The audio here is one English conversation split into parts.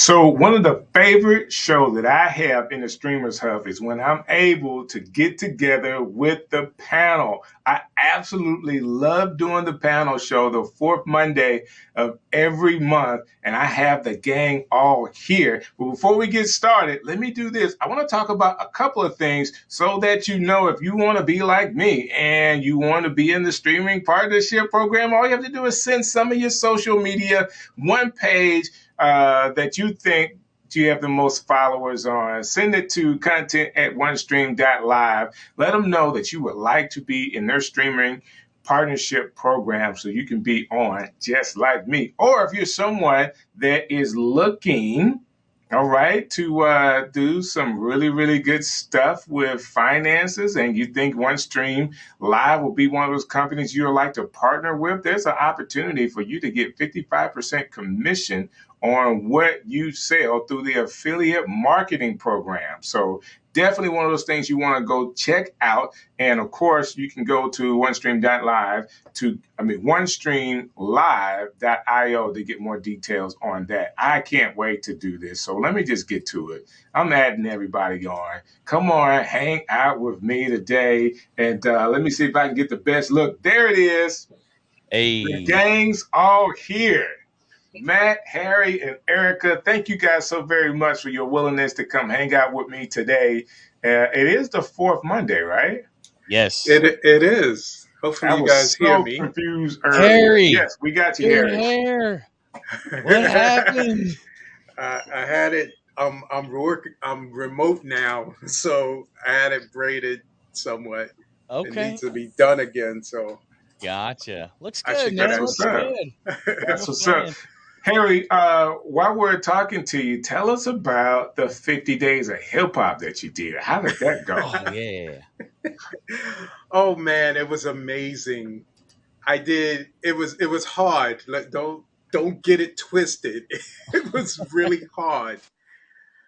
So one of the favorite shows that I have in the Streamers Hub is when I'm able to get together with the panel. I absolutely love doing the panel show the fourth Monday of every month, and I have the gang all here. But before we get started, let me do this. I want to talk about a couple of things so that you know if you want to be like me and you want to be in the streaming partnership program, all you have to do is send some of your social media one page that you think you have the most followers on. Send it to content at onestream.live. Let them know that you would like to be in their streaming partnership program so you can be on just like me. Or if you're someone that is looking, all right, to do some really, really good stuff with finances, and you think OneStream Live will be one of those companies you would like to partner with, there's an opportunity for you to get 55% commission on what you sell through the affiliate marketing program. So definitely one of those things you want to go check out. And of course, you can go to onestream.live onestreamlive.io to get more details on that. I can't wait to do this. So let me just get to it. I'm adding everybody on. Come on, hang out with me today. And let me see if I can get the best look. There it is. Hey. The gang's all here. Matt, Harry, and Erica, thank you guys so very much for your willingness to come hang out with me today. It is the fourth Monday, right? Yes. It is. Hopefully you guys hear me. Confused earlier. Harry. Yes, we got you, Harry. Hair. What happened? I had it. I'm remote now, so I had it braided somewhat. Okay. It needs to be done again. So gotcha. Looks I good, should man. get Looks Good. That's what's up. Harry, while we're talking to you, tell us about the 50 Days of Hip Hop that you did. How did that go? Oh, yeah. Oh man, it was amazing. I did. It was hard. Like, don't get it twisted. It was really hard.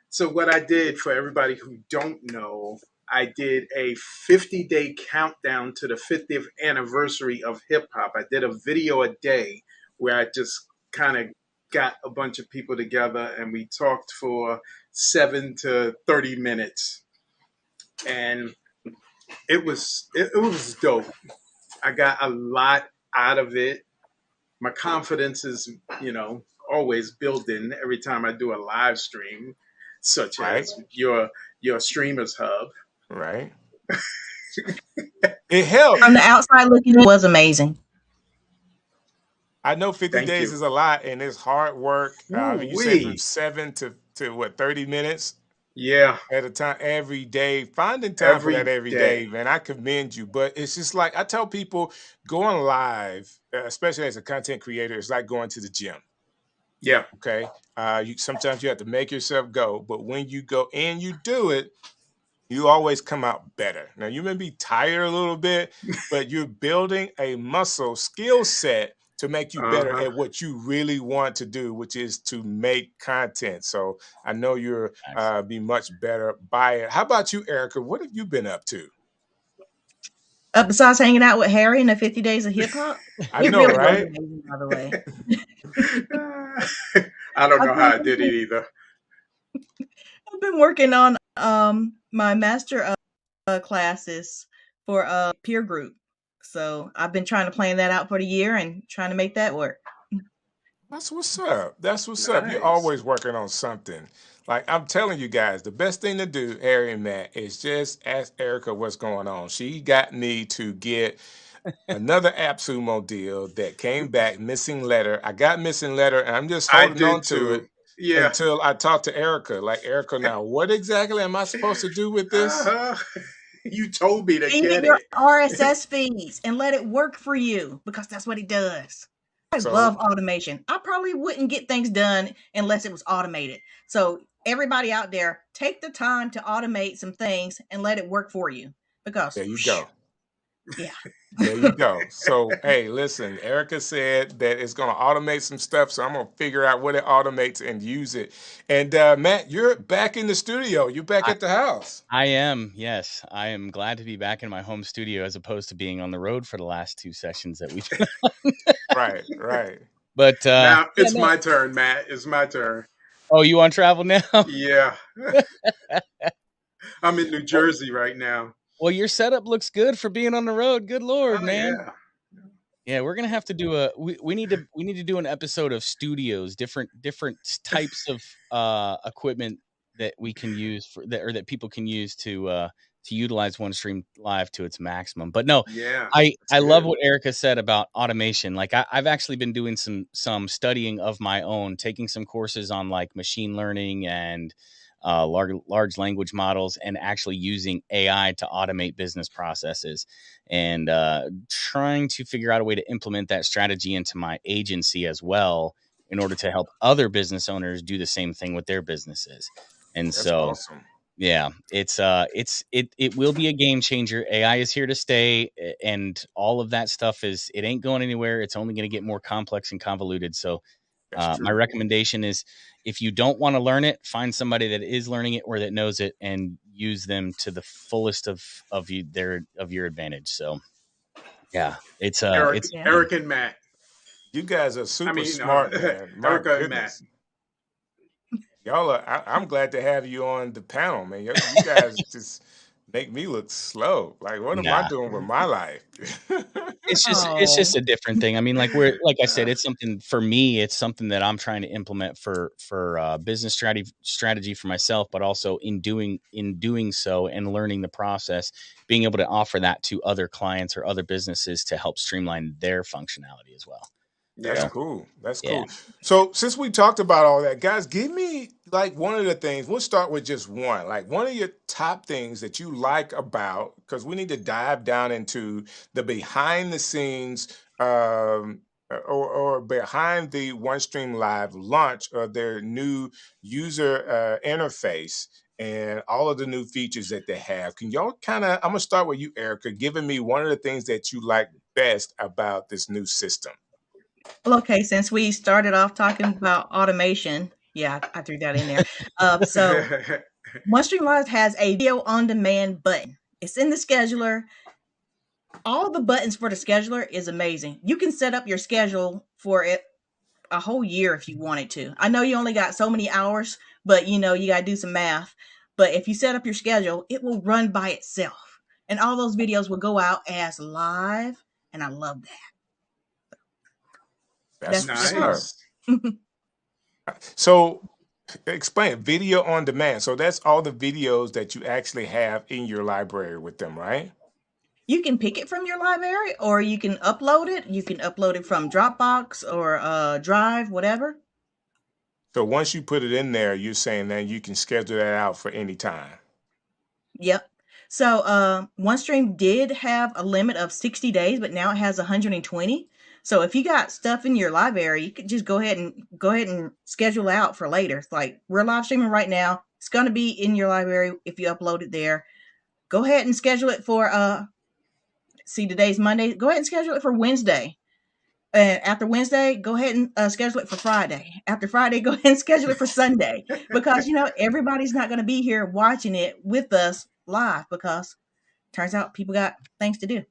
So what I did, for everybody who don't know, I did a 50-day countdown to the 50th anniversary of hip hop. I did a video a day where I just kind of got a bunch of people together and we talked for 7 to 30 minutes. And it was dope. I got a lot out of it. My confidence is, always building every time I do a live stream, such as your Streamers Hub. Right. It helped. From the outside looking in, it was amazing. I know 50 Thank days you. is a lot, and it's hard work. You said from 7 to what, 30 minutes? Yeah. At a time, every day. Finding time for that every day, man. I commend you. But it's just like I tell people, going live, especially as a content creator, it's like going to the gym. Yeah. Okay. Sometimes you have to make yourself go, but when you go and you do it, you always come out better. Now, you may be tired a little bit, but you're building a muscle skill set to make you better at what you really want to do, which is to make content. So I know you'll be much better by it. How about you, Erica? What have you been up to? Besides hanging out with Harry in the 50 Days of Hip Hop? I know, right? Amazing, by the way. I don't know how I did it either. I've been working on my master classes for peer group. So I've been trying to plan that out for the year and trying to make that work. That's what's up. That's what's up. You're always working on something. Like I'm telling you guys, the best thing to do, Harry and Matt, is just ask Erica what's going on. She got me to get another AppSumo deal that came back, missing letter. I got missing letter, and I'm just holding on to it until I talk to Erica. Like, Erica, now, what exactly am I supposed to do with this? You told me to get your it. RSS feeds and let it work for you, because that's what it does. I love automation. I probably wouldn't get things done unless it was automated. So everybody out there, take the time to automate some things and let it work for you. Because there you go. Yeah. There you go. So, hey, listen, Erica said that it's going to automate some stuff. So I'm going to figure out what it automates and use it. And Matt, you're back in the studio. You're back at the house. I am. Yes. I am glad to be back in my home studio as opposed to being on the road for the last 2 sessions that we've done. Right. But now it's my turn, Matt. It's my turn. Oh, you on travel now? Yeah. I'm in New Jersey right now. Well, your setup looks good for being on the road. Good Lord, Oh man. yeah. Yeah, we're gonna have to do a we need to do an episode of studios, different types of equipment that we can use for that or that people can use to utilize OneStream Live to its maximum. But no, Yeah. That's I love good. what Erica said about automation. Like I've actually been doing some studying of my own, taking some courses on like machine learning and large language models, and actually using AI to automate business processes, and trying to figure out a way to implement that strategy into my agency as well, in order to help other business owners do the same thing with their businesses. And That's so, awesome. yeah, it will be a game changer. AI is here to stay, and all of that stuff it ain't going anywhere. It's only going to get more complex and convoluted. So, That's my true. recommendation is, if you don't want to learn it, find somebody that is learning it or that knows it, and use them to the fullest of your advantage. So, yeah, Eric, it's Yeah. Eric and Matt. You guys are I super mean, smart, man. My Erica and Matt. goodness. Y'all are, I'm glad to have you on the panel, man. You guys just make me look slow. Like, what am I nah. doing with my life? It's just Oh. a different thing. I mean, like I said, it's something for me. It's something that I'm trying to implement for business strategy for myself, but also in doing so and learning the process, being able to offer that to other clients or other businesses to help streamline their functionality as well. That's Yeah. So, cool. That's yeah. cool. So since we talked about all that, guys, give me like one of the things. We'll start with just one. Like one of your top things that you like about, because we need to dive down into the behind the scenes or behind the OneStream Live launch of their new user interface and all of the new features that they have. Can y'all kind of, I'm gonna start with you, Erica, giving me one of the things that you like best about this new system. Well, okay, since we started off talking about automation, yeah, I threw that in there. So OneStream Live has a video on demand button. It's in the scheduler. All the buttons for the scheduler is amazing. You can set up your schedule for it a whole year if you wanted to. I know you only got so many hours, but you got to do some math. But if you set up your schedule, it will run by itself. And all those videos will go out as live. And I love that. That's That's what's fun. up. Nice. So explain video on demand. So that's all the videos that you actually have in your library with them, right? You can pick it from your library or you can upload it. You can upload it from Dropbox or Drive, whatever. So once you put it in there, you're saying that you can schedule that out for any time. Yep. So OneStream did have a limit of 60 days, but now it has 120. So if you got stuff in your library, you could just go ahead and schedule out for later. It's like we're live streaming right now. It's gonna be in your library if you upload it there. Go ahead and schedule it for see today's Monday. Go ahead and schedule it for Wednesday. After Wednesday, go ahead and schedule it for Friday. After Friday, go ahead and schedule it for Sunday because everybody's not going to be here watching it with us live because turns out people got things to do.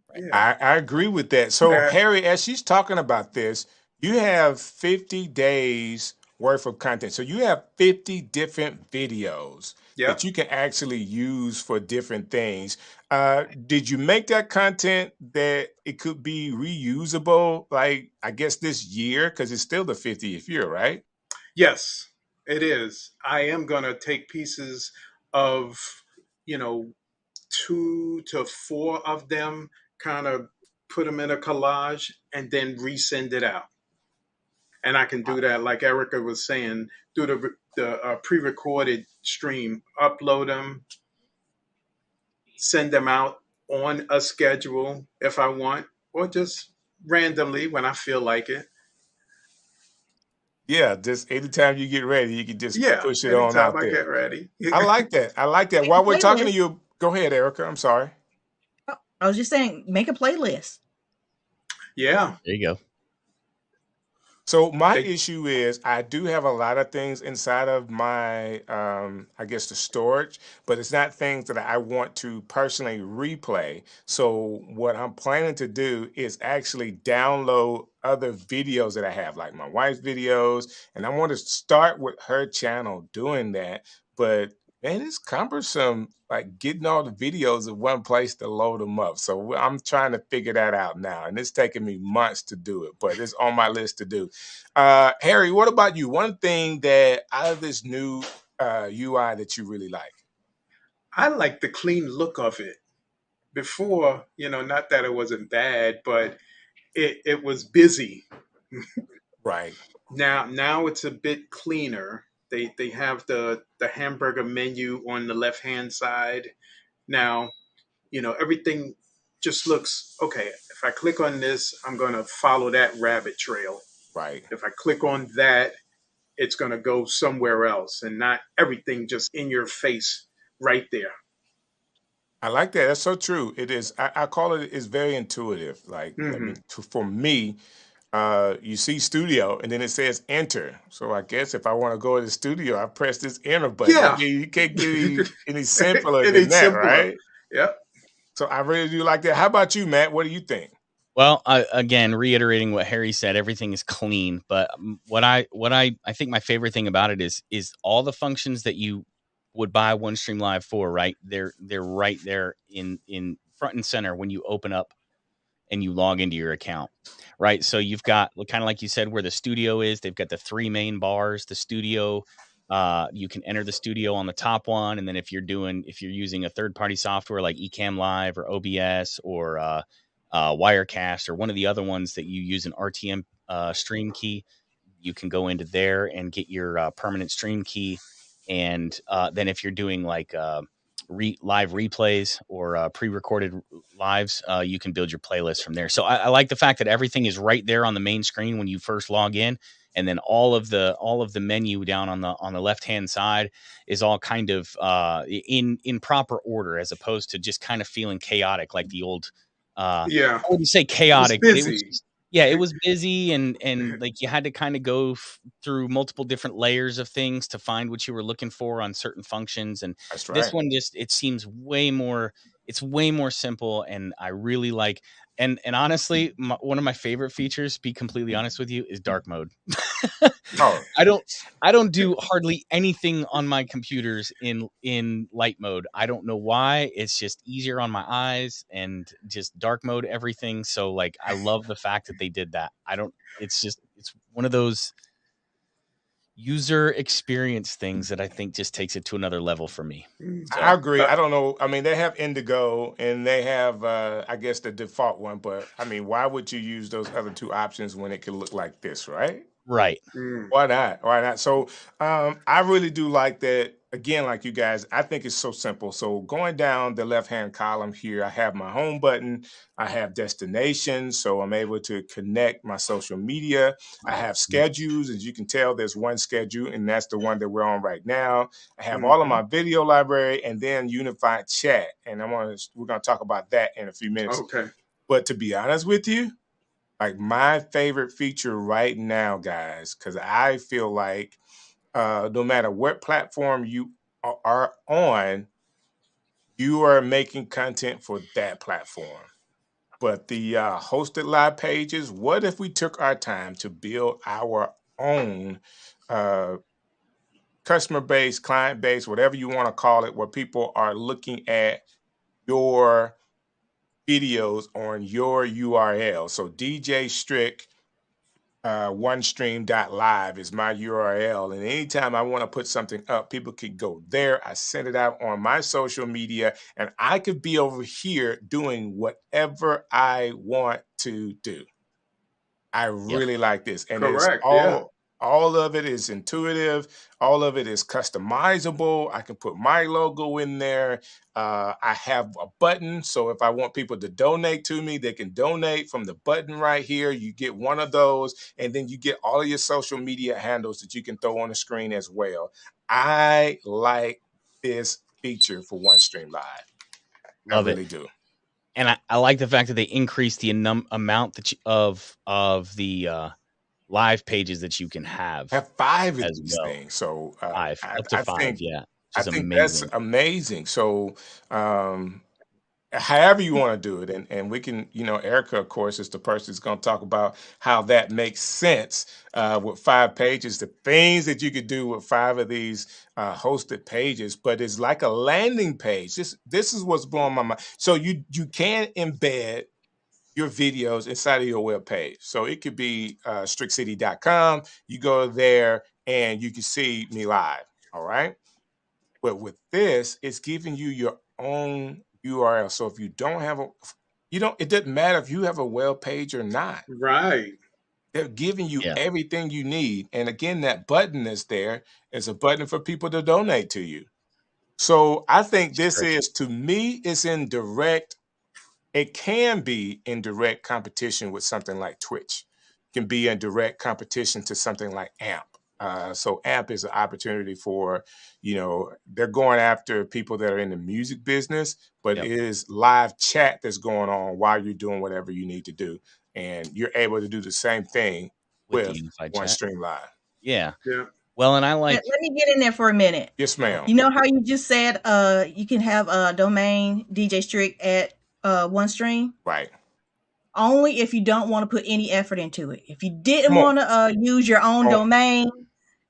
Right. Yeah. I agree with that. So, Uh, Harry, as she's talking about this, you have 50 days worth of content. So, you have 50 different videos that yep. you can actually use for different things. Did you make that content that it could be reusable, like, I guess this year? Because it's still the 50th year, right? Yes, it is. I am gonna take pieces of, you know, 2 to 4 of them, kind of put them in a collage, and then resend it out. And I can do that, like Erica was saying, through the pre-recorded stream, upload them, send them out on a schedule if I want, or just randomly when I feel like it. Yeah, just anytime you get ready, you can just Yeah, push it on anytime out I there. get ready. I like that. I like that. Make a While we're talking to playlist. you, go ahead, Erica. I'm sorry. Oh, I was just saying, make a playlist. Yeah, There you go. So my they, issue is I do have a lot of things inside of my I guess the storage, but it's not things that I want to personally replay. So what I'm planning to do is actually download other videos that I have, like my wife's videos, and I want to start with her channel doing that. But man, it's cumbersome, like getting all the videos in one place to load them up. So I'm trying to figure that out now, and it's taking me months to do it, but it's on my list to do. Harry, what about you? One thing that out of this new UI that you really like? I like the clean look of it. Before, not that it wasn't bad, but it was busy. Right. Now it's a bit cleaner. They have the hamburger menu on the left hand side. Now, everything just looks okay. If I click on this, I'm going to follow that rabbit trail. Right. If I click on that, it's going to go somewhere else and not everything just in your face right there. I like that. That's so true. It is. I call it. It's very intuitive. Like, I Hmm. mean, for me, you see studio, and then it says enter. So I guess if I want to go to the studio, I press this enter button. I Yeah. mean, you can't get any simpler It than ain't that, simpler. right? Yep. So I really do like that. How about you, Matt? What do you think? Well, again, reiterating what Harry said, everything is clean. But what I think my favorite thing about it is all the functions that you would buy OneStream Live for. Right, they're right there in front and center when you open up and you log into your account. Right, so you've got kind of like you said where the studio is. They've got the three main bars. The studio. You can enter the studio on the top one, and then if you're using a third party software like Ecamm Live or OBS or Wirecast or one of the other ones that you use an RTM stream key, you can go into there and get your permanent stream key. And then if you're doing like live replays or pre-recorded lives, you can build your playlist from there. So I like the fact that everything is right there on the main screen when you first log in, and then all of the menu down on the left hand side is all kind of in proper order, as opposed to just kind of feeling chaotic like the old. Yeah. I wouldn't say It was chaotic, but it was busy. just, yeah, it was busy, and like you had to kind of go through multiple different layers of things to find what you were looking for on certain functions. And That's this right. one just it seems way more simple, and I really like. And honestly, one of my favorite features, be completely honest with you, is dark mode. Oh, I don't do hardly anything on my computers in light mode. I don't know why. It's just easier on my eyes, and just dark mode everything. So like I love the fact that they did that. I don't it's one of those user experience things that I think just takes it to another level for me. Mm. I So agree. I don't know. I mean, they have Indigo and they have, I guess, the default one. But I mean, why would you use those other two options when it can look like this, right? right. Mm. Why not? Why not? So I really do like that. Again, like you guys, I think it's so simple. So going down the left-hand column here, I have my home button. I have destinations, so I'm able to connect my social media. I have schedules. As you can tell, there's one schedule, and that's the one that we're on right now. I have all of Hmm. my video library and then unified chat. And we're gonna talk about that in a few minutes. Okay. But to be honest with you, like my favorite feature right now, guys, because I feel like no matter what platform you are on, you are making content for that platform. But the hosted live pages, what if we took our time to build our own uh, customer base, client base, whatever you want to call it, where people are looking at your videos on your URL? So DJ Strick OneStream.live is my URL. And anytime I want to put something up, people can go there. I send it out on my social media, and I could be over here doing whatever I want to do. I Yep. really like this. And it's Correct. Yeah. all of it is intuitive. All of it is customizable. I can put my logo in there. I have a button. So if I want people to donate to me, they can donate from the button right here. You get one of those, and then you get all of your social media handles that you can throw on the screen as well. I like this feature for OneStream Live. I Love it. really do. And I like the fact that they increased the amount of the live pages that you can have Have five of as these well. things. So Up to I five, think yeah, which I is think that's amazing. amazing. So, um, however you want to do it. And we can, Erica, of course, is the person who's going to talk about how that makes sense with 5 pages, the things that you could do with 5 of these hosted pages. But it's like a landing page. This is what's blowing my mind. So you can embed your videos inside of your web page. So it could be strickcity.com. You go there and you can see me live. All right. But with this, it's giving you your own URL. So if you don't have it doesn't matter if you have a web page or not. Right. They're giving you Yeah. everything you need. And again, that button that's there is a button for people to donate to you. So I think this Correct. is, to me, it's in direct, it can be in direct competition with something like Twitch. Can be in direct competition to something like AMP. So AMP is an opportunity for, they're going after people that are in the music business, but Yep. it is live chat that's going on while you're doing whatever you need to do. And you're able to do the same thing With the with unified chat. OneStream Live. Yeah. Yeah. Well, and I like. Let me get in there for a minute. Yes, ma'am. You know how you just said you can have a domain DJ Strict at OneStream? Right. Only if you don't want to put any effort into it. If you didn't Come on. want to use your own Oh, domain,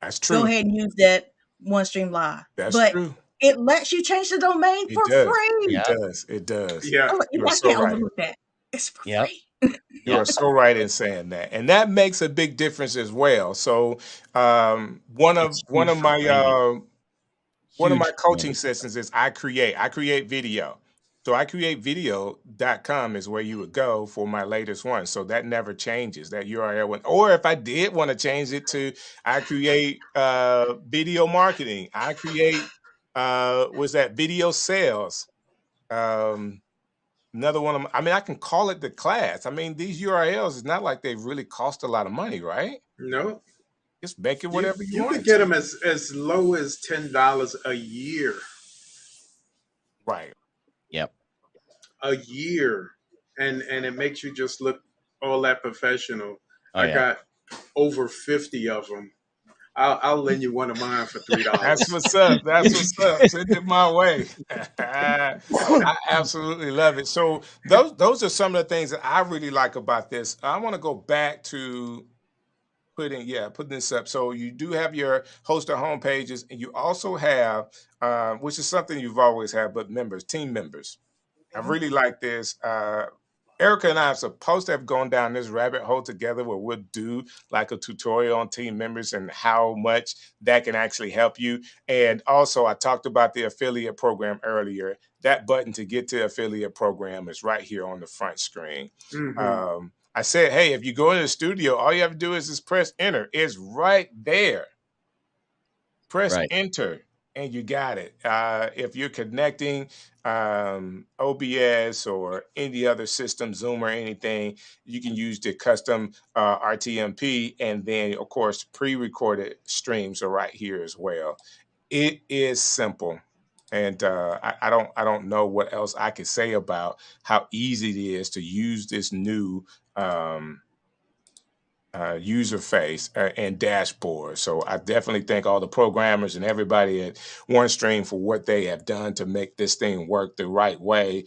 that's true. go ahead and use that OneStream Live. That's but true. it lets you change the domain It for does. free. Yeah. It does. It does. Yeah. You are I so can't right. overlook that. It's for Yep. free. You are so right in saying that, and that makes a big difference as well. So, one It's of huge for my branding. one of Huge my for coaching branding. sessions is I create video. So icreatevideo.com is where you would go for my latest one. So that never changes, that URL. Or if I did want to change it to I create video marketing, I create was that video sales. Another one of I mean, I can call it the class. I mean, these URLs, it's not like they really cost a lot of money, right? No. Just make it You whatever you you want could it get to. them as low as $10 a year. Right. Yep. A year. And it makes you just look all that professional. Oh I yeah. got over 50 of them. I'll lend you one of mine for $3. That's what's up. That's what's up. Send it my way. I absolutely love it. So those are some of the things that I really like about this. I want to go back to putting this up. So you do have your host or home pages, and you also have, which is something you've always had, but team members. I really like this. Erica and I are supposed to have gone down this rabbit hole together where we'll do like a tutorial on team members and how much that can actually help you. And also, I talked about the affiliate program earlier. That button to get to affiliate program is right here on the front screen. Mm-hmm. I said, hey, if you go in the studio, all you have to do is just press enter. It's right there. Press Right. enter and you got it. If you're connecting OBS or any other system, Zoom or anything, you can use the custom RTMP, and then of course pre-recorded streams are right here as well. It is simple, and I don't know what else I could say about how easy it is to use this new user face and dashboard. So I definitely thank all the programmers and everybody at OneStream for what they have done to make this thing work the right way.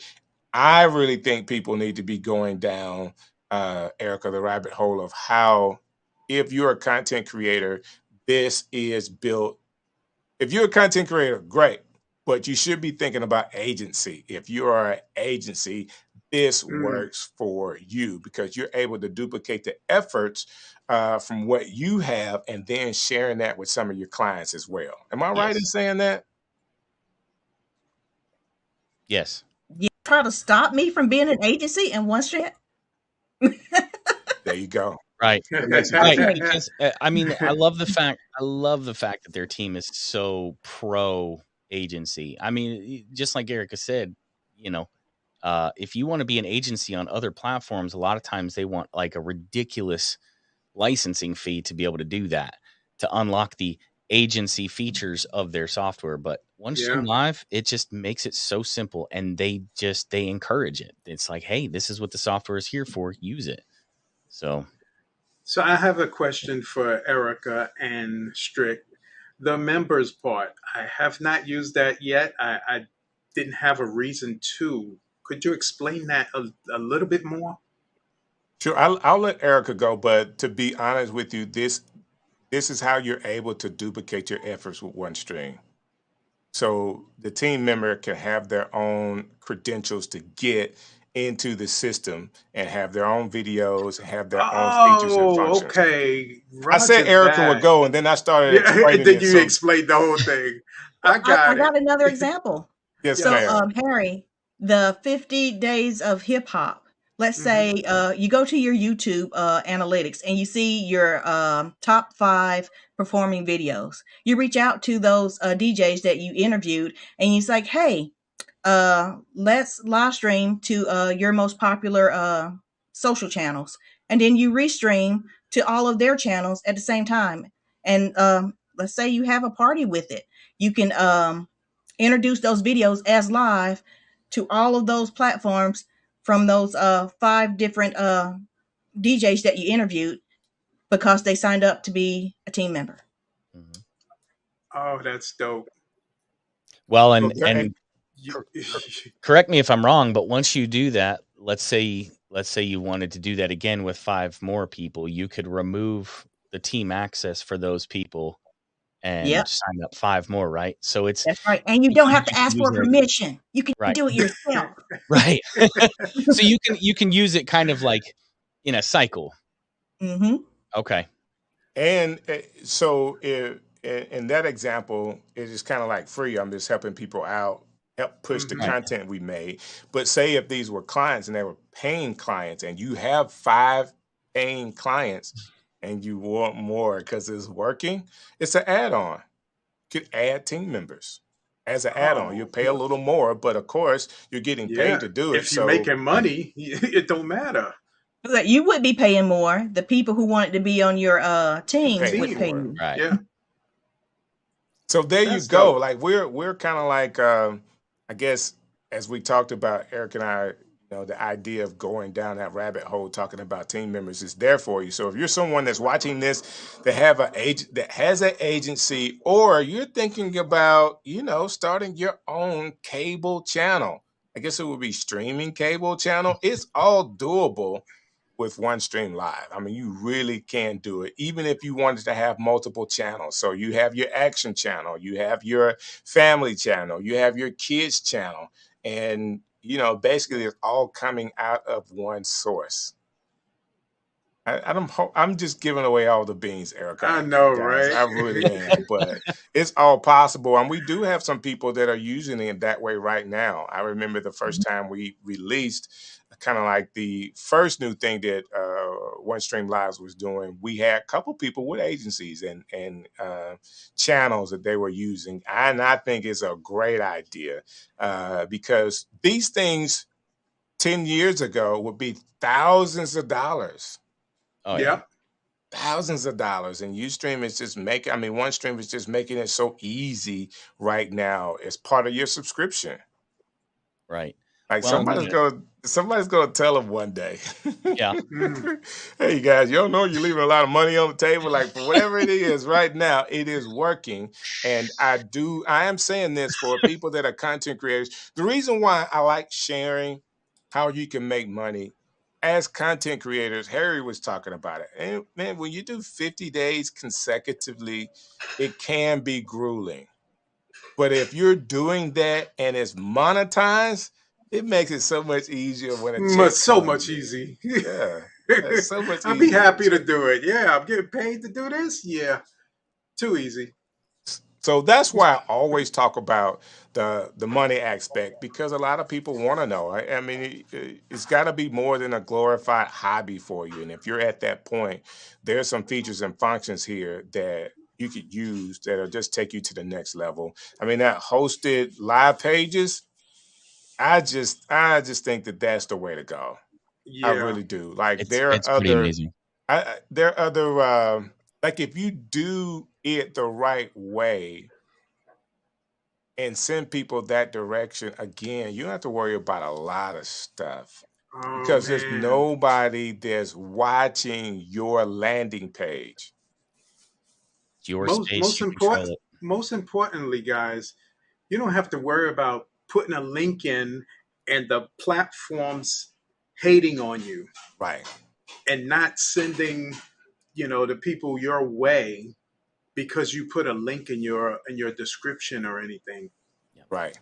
I really think people need to be going down, Erica, the rabbit hole of how, if you're a content creator, this is built. If you're a content creator, great, but you should be thinking about agency. If you are an agency, this Mm. works for you because you're able to duplicate the efforts from what you have and then sharing that with some of your clients as well. Am I right in Yes. saying that? Yes. You try to stop me from being an agency and OneStream. There you go. Right. That makes a Right. difference. Because I mean, I love the fact that their team is so pro agency. I mean, just like Erica said, you know, if you want to be an agency on other platforms, a lot of times they want like a ridiculous licensing fee to be able to do that, to unlock the agency features of their software. But Yeah. OneStream Live, it just makes it so simple, and they encourage it. It's like, hey, this is what the software is here for. Use it. So So I have a question for Erica and Strick. The members part, I have not used that yet. I didn't have a reason to. Could you explain that a little bit more? Sure, I'll let Erica go, but to be honest with you, this is how you're able to duplicate your efforts with OneStream. So the team member can have their own credentials to get into the system and have their own videos, have their own features and Oh, functions. okay. I said Roger Erica would that. go, and then I started Yeah, and explaining then it. you So explained the whole thing. Well, I I got it. got another example. yes, Yeah. So, ma'am. Harry, the 50 days of hip hop. Let's Hmm. say you go to your YouTube analytics and you see your top 5 performing videos. You reach out to those DJs that you interviewed and you're like, hey, let's live stream to your most popular social channels. And then you restream to all of their channels at the same time. And let's say you have a party with it. You can introduce those videos as live to all of those platforms from those 5 different DJs that you interviewed because they signed up to be a team member. Mhm. Oh, that's dope. Well, So and they're and You, cor- cor- correct me if I'm wrong, but once you do that, let's say you wanted to do that again with 5 more people, you could remove the team access for those people and Yep, sign up 5 more, right? So it's that's right. And you you don't can have to you can ask use for it permission. You can right, do it yourself. right. So you can use it kind of like in a cycle. Hmm. Okay. And so in that example, it is kind of like free. I'm just helping people out, help push the hmm Right. content we made. But say if these were clients and they were paying clients, and you have 5 paying clients, and you want more because it's working, it's an add-on. You could add team members as an add-on. You Oh, pay a little more, but of course you're getting yeah. paid to do it. If you're So making Right. money, it don't matter. That you would be paying more. The people who wanted to be on your you're team paying would pay for it. you. Right. Yeah, So there you that's go. dope. Like we're kind of like I guess as we talked about, Eric and I, the idea of going down that rabbit hole talking about team members is there for you. So if you're someone that's watching this that have a agent that has an agency, or you're thinking about, starting your own cable channel. I guess it would be streaming cable channel. It's all doable with OneStream Live. I mean, you really can do it, even if you wanted to have multiple channels. So you have your action channel, you have your family channel, you have your kids channel, and basically it's all coming out of one source. I'm just giving away all the beans, I Erica, know, guys. right? I really am, but it's all possible, and we do have some people that are using it that way right now. I remember the first Mhm. time we released kind of like the first new thing that OneStream Lives was doing. We had a couple people with agencies and channels that they were using, and I think it's a great idea because these things 10 years ago would be thousands of dollars, Oh yeah. Yep. thousands of dollars, and Ustream is just making, I mean, OneStream is just making it so easy right now as part of your subscription. Right. Like Well, somebody's gonna tell them one day. yeah. Mm. Hey guys, you don't know you're leaving a lot of money on the table. Like for whatever it is right now, it is working. And I am saying this for people that are content creators. The reason why I like sharing how you can make money as content creators, Harry was talking about it. And man, when you do 50 days consecutively, it can be grueling. But if you're doing that and it's monetized, it makes it so much easier when a check So comes much in. easy. Yeah, it's so much I'd be easier when a happy to check. do it. Yeah, I'm getting paid to do this. Yeah, too easy. So that's why I always talk about the money aspect, because a lot of people want to know. I mean, it's got to be more than a glorified hobby for you. And if you're at that point, there's some features and functions here that you could use that'll just take you to the next level. I mean, that hosted live pages, I just think that that's the way to go. I Yeah. really do. Like It's there are it's pretty other amazing. there are other like if you do it the right way and send people that direction, again, you don't have to worry about a lot of stuff Oh because there's man. nobody that's watching your landing page. It's your Most space, most you important control it. most importantly, guys, you don't have to worry about putting a link in. and the platforms hating on you Right. and not sending, the people your way because you put a link in your description or anything. Right.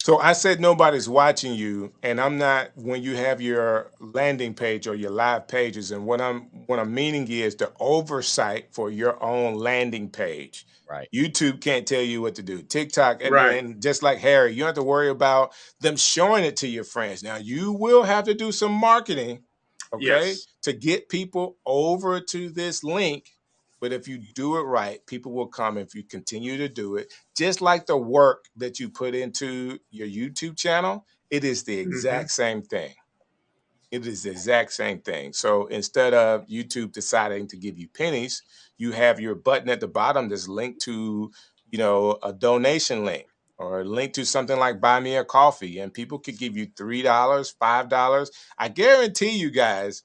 So I said nobody's watching you, and I'm not when you have your landing page or your live pages. And what I'm meaning is the oversight for your own landing page. Right. YouTube can't tell you what to do. TikTok, and, Right. and just like Harry, you don't have to worry about them showing it to your friends. Now you will have to do some marketing, okay, Yes. to get people over to this link. But if you do it right, people will come if you continue to do it. Just like the work that you put into your YouTube channel, it is the Hmm. exact same thing. It is the exact same thing. So instead of YouTube deciding to give you pennies, you have your button at the bottom that's linked to, a donation link or a link to something like buy me a coffee. And people could give you $3, $5. I guarantee you guys,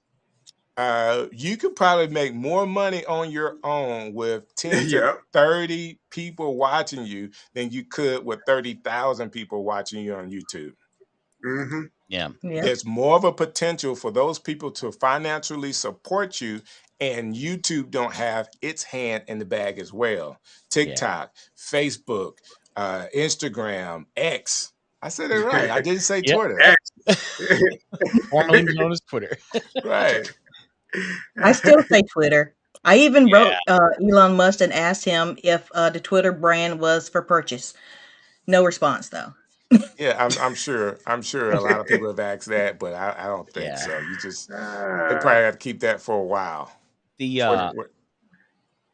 you could probably make more money on your own with 10 to Yep. 30 people watching you than you could with 30,000 people watching you on YouTube. Hmm. Yeah. Yeah. There's more of a potential for those people to financially support you, and YouTube don't have its hand in the bag as well. Yeah. TikTok, Facebook, Instagram, X. I said it right. I didn't say Yep. Twitter. X. Formerly known as Twitter. Right. I still say Twitter. I even Yeah. wrote Elon Musk and asked him if the Twitter brand was for purchase. No response though. Yeah, I'm sure. I'm sure a lot of people have asked that, but I don't think Yeah. so. They Ah, probably have to keep that for a while. The What-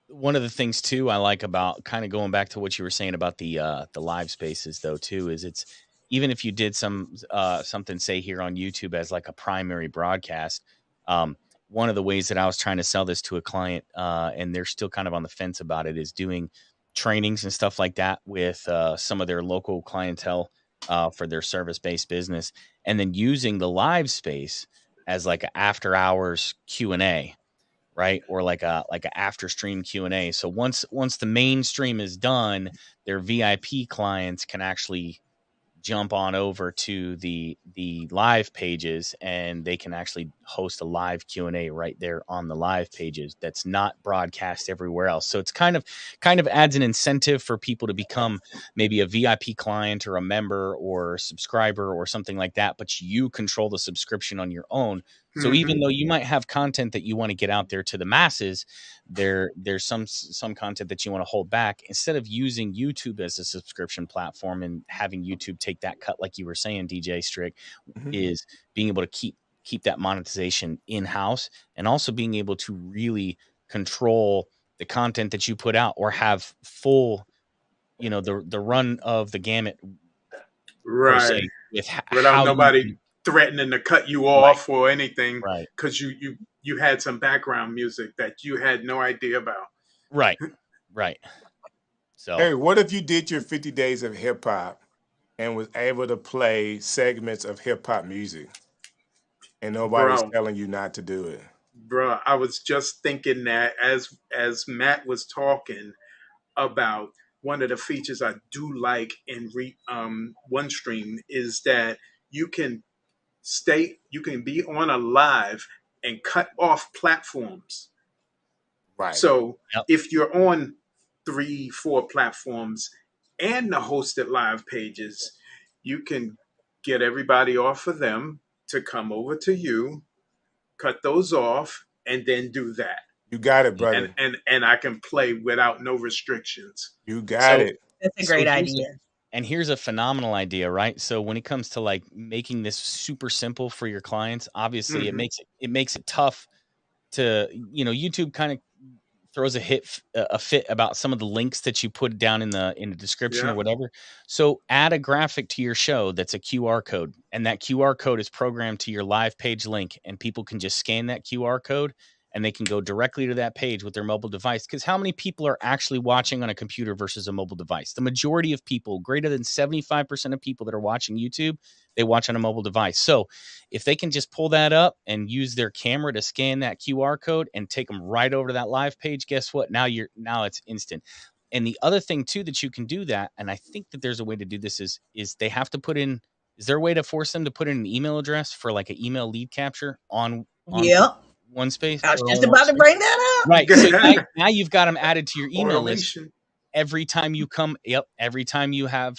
one of the things too I like about kind of going back to what you were saying about the live spaces though too is it's even if you did something say here on YouTube as like a primary broadcast, um, one of the ways that I was trying to sell this to a client and they're still kind of on the fence about it is doing trainings and stuff like that with some of their local clientele for their service-based business, and then using the live space as like an after hours Q&A, right? Or like a after stream Q&A. So once the main stream is done, their VIP clients can actually jump on over to the live pages and they can actually host a live Q&A right there on the live pages that's not broadcast everywhere else. So it's kind of adds an incentive for people to become maybe a VIP client or a member or subscriber or something like that, but you control the subscription on your own. So even mhm. though you might have content that you want to get out there to the masses, there's some content that you want to hold back. Instead of using YouTube as a subscription platform and having YouTube take that cut, like you were saying, DJ Strick, Mhm. is being able to keep that monetization in house and also being able to really control the content that you put out or have full, the run of the gamut per Right. se with Without how you nobody can. threatening to cut you Right, off or anything right, because you had some background music that you had no idea about. right, right. So Hey, what if you did your 50 days of hip hop and was able to play segments of hip hop music and nobody was Bro, telling you not to do it? bro, I was just thinking that as Matt was talking about one of the features I do like in OneStream is that you can you can be on a live and cut off platforms. Right. So yep, if you're on 3, 4 platforms and the hosted live pages, you can get everybody off of them to come over to you, cut those off, and then do that. You got it, yep. And brother. and I can play without no restrictions. You got So it. That's a so great here's a idea. and here's a phenomenal idea, right? So when it comes to like making this super simple for your clients, obviously Hmm. it makes it tough to, YouTube kind of throws a fit about some of the links that you put down in the description or Yeah. whatever. So add a graphic to your show that's a QR code, and that QR code is programmed to your live page link, and people can just scan that QR code and they can go directly to that page with their mobile device. Because how many people are actually watching on a computer versus a mobile device? The majority of people, greater than 75% of people that are watching YouTube, they watch on a mobile device. So if they can just pull that up and use their camera to scan that QR code and take them right over to that live page, guess what? Now it's instant. And the other thing too that you can do that, and I think that there's a way to do this is they have to put in Is there a way to force them to put in an email address for like an email lead capture on Yep. OneSpace I was or on just about to Workspace? bring that up. Right. So now you've got them added to your email list Automation. every time you come. Yep. Every time you have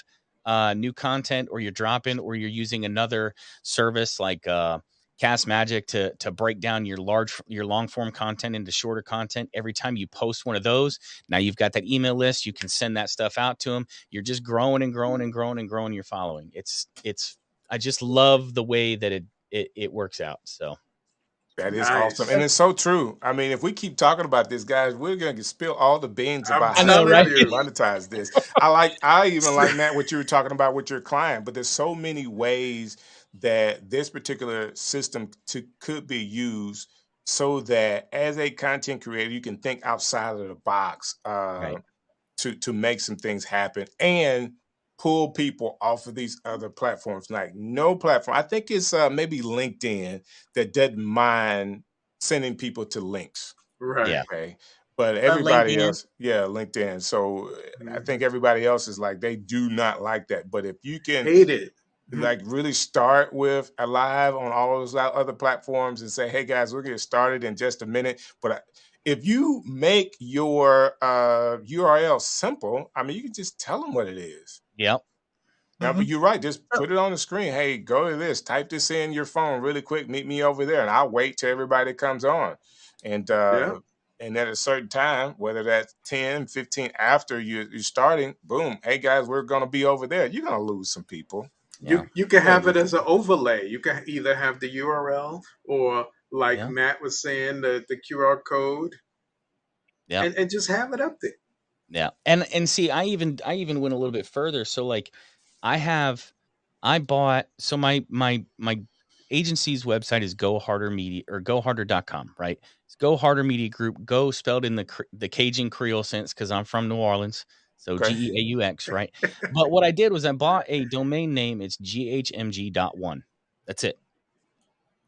new content, or you're dropping, or you're using another service like Cast Magic to break down your long form content into shorter content. Every time you post one of those, now you've got that email list. You can send that stuff out to them. You're just growing and growing and growing and growing your following. I just love the way that it works out. So That is awesome. Nice. And it's so true. I mean, if we keep talking about this, guys, we're going to spill all the beans I'm about I how know, we telling right? actually you. monetize this. I even like, Matt, what you were talking about with your client, but there's so many ways that this particular system could be used so that as a content creator, you can think outside of the box. Right. To make some things happen and pull people off of these other platforms. Like no platform, I think it's maybe LinkedIn that doesn't mind sending people to links. Right. Yeah. Okay, but Love everybody LinkedIn. else, yeah, LinkedIn. So I Mhm. think everybody else is like they do not like that. But if you can Hate it. like really start with a live on all those other platforms and say, hey guys, we'll get started in just a minute. But if you make your URL simple, I mean, you can just tell them what it is. Yep. Now, but Mhm. you're right. Just So, put it on the screen. Hey, go to this. Type this in your phone really quick. Meet me over there, and I'll wait till everybody comes on. And Yeah. and at a certain time, whether that's 10, 15 after you're starting, boom. Hey guys, we're gonna be over there. You're gonna lose some people. Yeah. You can You're gonna have it lose some as an people. overlay. You can either have the URL or, like Yeah. Matt was saying, the QR code, Yeah. and just have it up there. Yeah. And see, I even went a little bit further. So like I bought, so my agency's website is Go Harder Media, or goharder.com, right? It's Go Harder Media Group, go spelled in the Cajun Creole sense cuz I'm from New Orleans. So Okay. GEAUX, right? But what I did was I bought a domain name. It's ghmg.one. That's it.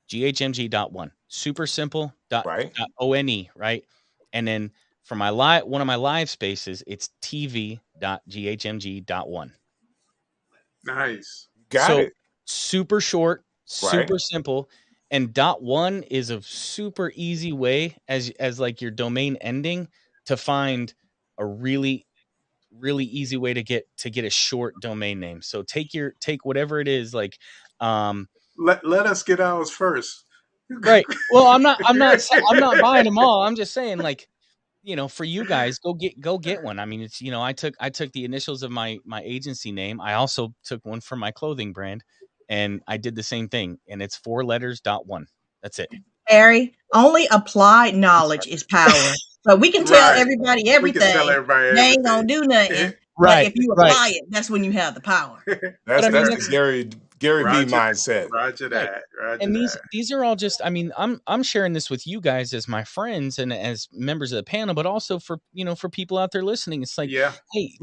ghmg.one. Super simple. Right. .one, right? And then for one of my live spaces, it's tv.ghmg.one. Nice. Got So it. super short, Right. super simple. And .one is a super easy way as like your domain ending to find a really easy way to get a short domain name. So take whatever it is, like Let us get ours first. right. Well, I'm not buying them all. I'm just saying, like, for you guys, go get one. I mean, it's, I took the initials of my agency name. I also took one for my clothing brand, and I did the same thing. And it's 4 letters .one. That's it. Harry, only applied knowledge is power. So we can tell Right. everybody We can tell everything. everybody They ain't gonna everything. do nothing. But Right. if you Right. apply it, that's when you have the power. But That's I mean, the that's Gary V Roger, mindset. Roger right. that. Roger And these that. these are all just, I mean, I'm sharing this with you guys as my friends and as members of the panel, but also for people out there listening. It's like, Yeah. hey,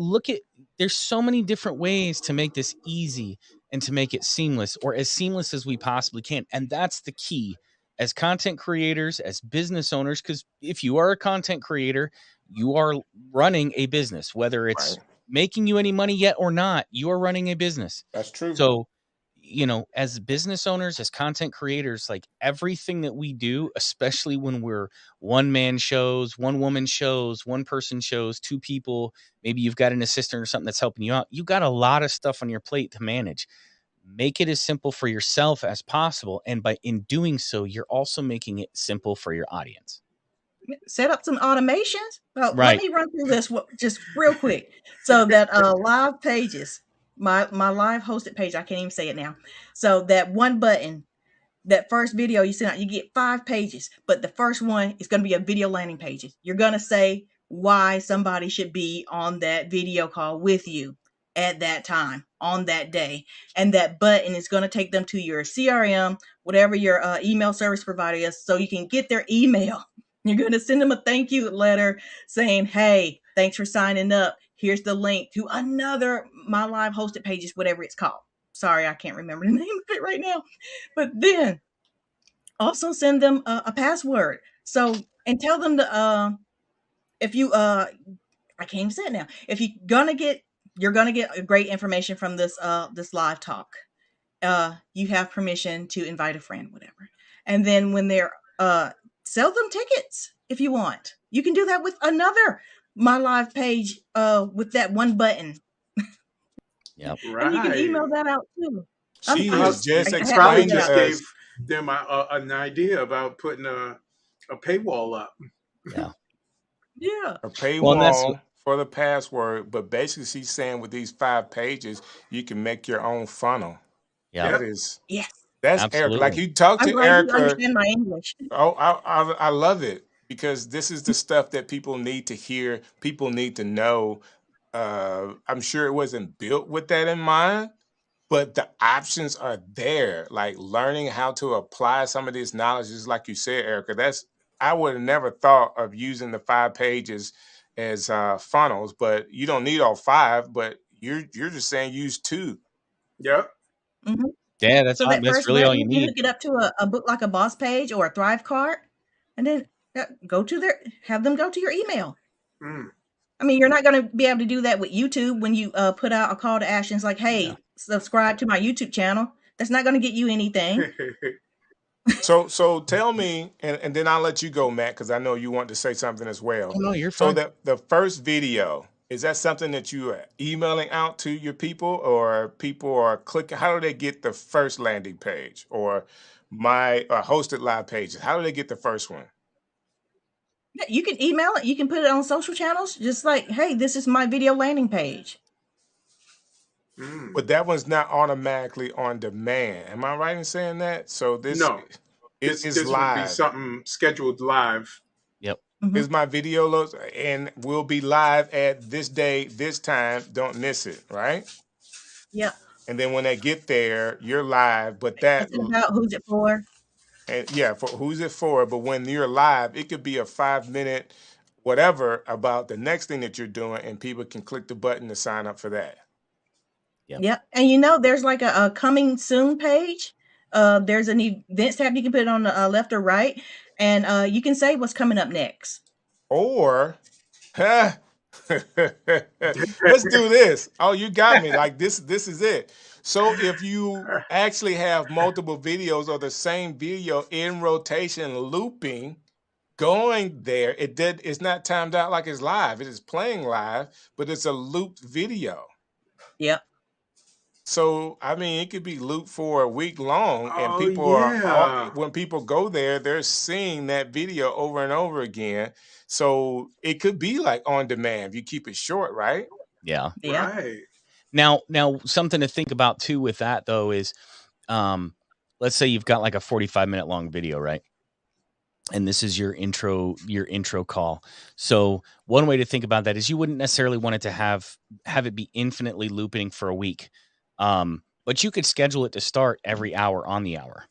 there's so many different ways to make this easy and to make it seamless, or as seamless as we possibly can. And that's the key as content creators, as business owners, because if you are a content creator, you are running a business, whether it's Right. making you any money yet or not, you are running a business. That's true. So, as business owners, as content creators, like everything that we do, especially when we're one man shows, one woman shows, one person shows, two people, maybe you've got an assistant or something that's helping you out. You got a lot of stuff on your plate to manage. Make it as simple for yourself as possible. And in doing so, you're also making it simple for your audience. Set up some automations. Well, let Right. me run through this just real quick. So that live pages, my live hosted page, I can't even say it now. So that one button, that first video you send out, you get 5 pages, but the first one is going to be a video landing page. You're going to say why somebody should be on that video call with you at that time on that day, and that button is going to take them to your CRM, whatever your email service provider is, so you can get their email. You're going to send them a thank you letter saying, hey, thanks for signing up, here's the link to another my live hosted pages, whatever it's called. Sorry, I can't remember the name of it right now. But then also send them a password. So, and tell them to if you I can't even say it now. If you're gonna get great information from this live talk. you have permission to invite a friend, whatever. And then when they're sell them tickets if you want. You can do that with another My Live page with that one button. Yep. And you can Right. email that out too. She I has just just I You had to probably leave explained that to just out. gave us. them an idea about putting a paywall up. Yeah. Yeah. A Well, and that's paywall for the password, but basically she's saying with these 5 pages, you can make your own funnel. yeah, That Yep. is Yes. that's Erica. Like absolutely. you talk I'm to glad you Erica. understand my English. Oh, I love it because this is the stuff that people need to hear. People need to know. I'm sure it wasn't built with that in mind, but the options are there. Like learning how to apply some of these knowledges, like you said, Erica. That's I would have never thought of using the 5 pages as funnels, but you don't need all 5. But you're just saying use 2. Yep. hmm Yeah, So that that's first really all you button, you need. hook it up to a book like a Boss page or a Thrive cart, and then have them go to your email. Mm. I mean, you're not going to be able to do that with YouTube when you put out a call to actions like, Yeah. "Hey, subscribe to my YouTube channel." That's not going to get you anything. So tell me, and then I'll let you go, Matt, because I know you want to say something as Oh well. no, you're So fine. that the first video, is that something that you are emailing out to your people, or people are clicking? How do they get the first landing page or my hosted live pages? How do they get the first one? Yeah, you can email it. You can put it on social channels, just like, "Hey, this is my video landing page." Mm. But that one's not automatically on demand. Am I right in saying that? So this No, is this would be live. something scheduled live. Yep. hmm Is my video loads and will be live at this day, this time. Don't miss it, right? Yeah. And then when they get there, you're live. But that What's it about? Who's it for? and yeah, for who's it for? But when you're live, it could be a 5 minute whatever about the next thing that you're doing, and people can click the button to sign up for that. Yep. Yeah. And there's like a coming soon page. There's an events tab. You can put it on the left or right, and you can say what's coming up next. Or huh, let's do this. Oh, you got me. Like this is it. So if you actually have multiple videos or the same video in rotation looping going there, it's not timed out like it's live. It is playing live, but it's a looped video. Yep. So I mean, it could be looped for a week long, and Oh yeah. when people go there, they're seeing that video over and over again. So it could be like on demand if you keep it short, right? Yeah. Yeah. Right. Now something to think about too with that though is let's say you've got like a 45-minute long video, right? And this is your intro call. So one way to think about that is you wouldn't necessarily want it to have it be infinitely looping for a week. But you could schedule it to start every hour on the hour,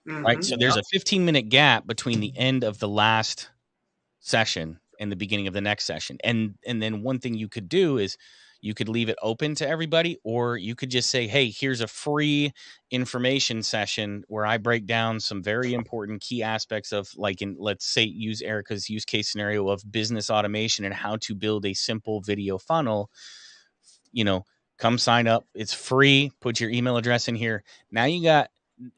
right? So Mm-hmm. there's Yep. a 15-minute gap between the end of the last session and the beginning of the next session. And then one thing you could do is you could leave it open to everybody, or you could just say, hey, here's a free information session where I break down some very important key aspects of, like, let's say, use Erica's use case scenario of business automation and how to build a simple video funnel. Come sign up. It's free. Put your email address in here. Now you got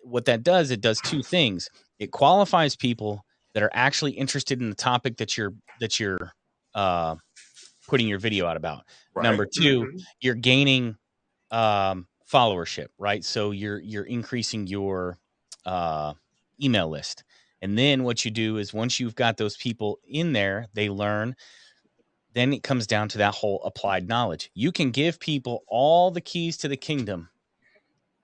what that does. It does 2 things. It qualifies people that are actually interested in the topic that you're putting your video out about. Right. Number 2, Mm-hmm. you're gaining followership, right? So you're increasing your email list. And then what you do is once you've got those people in there, they learn. Then it comes down to that whole applied knowledge. You can give people all the keys to the kingdom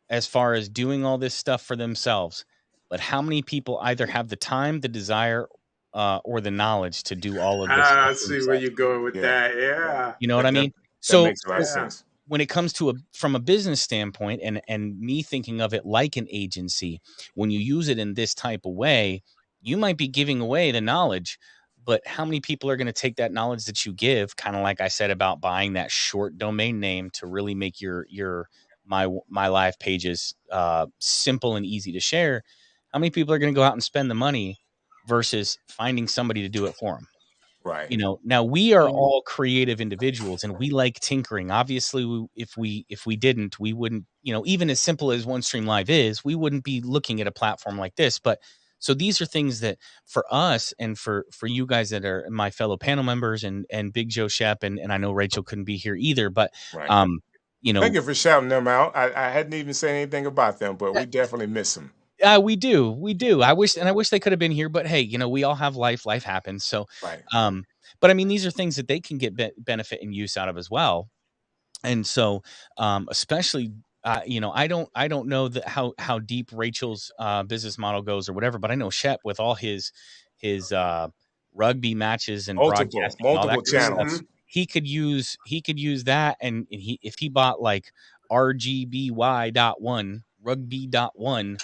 as far as doing all this stuff for themselves. But how many people either have the time, the desire, or the knowledge to do all of this stuff I for see where themselves? you're going with Yeah. that. Yeah. Yeah. You know what I mean? That So makes a lot of Yeah. sense. when it comes to from a business standpoint, and me thinking of it like an agency, when you use it in this type of way, you might be giving away the knowledge, but how many people are going to take that knowledge that you give, kind of like I said about buying that short domain name to really make your my live pages simple and easy to share? How many people are going to go out and spend the money versus finding somebody to do it for them? Right. You know, now we are Mhm. all creative individuals and we like tinkering. Obviously, if we didn't, we wouldn't, you know, even as simple as OneStream Live is, we wouldn't be looking at a platform like this. But so these are things that for us and for you guys that are my fellow panel members and Big Joe Shep and I know Rachel couldn't be here either, but Right. um, you Thank know, you for shouting them out. I hadn't even said anything about them, but we definitely miss them. we do. I wish they could have been here, but hey, you know, we all have life. Life happens. So, Right. um, but I mean, these are things that they can get benefit and use out of as well. And so, especially, you know, I don't know that how deep Rachel's business model goes or whatever, but I know Shep with all his rugby matches and broadcasting and all that Multiple kind of stuff. channels. Mhm. He could use that, and he if he bought like RGBY.1 rugby.1,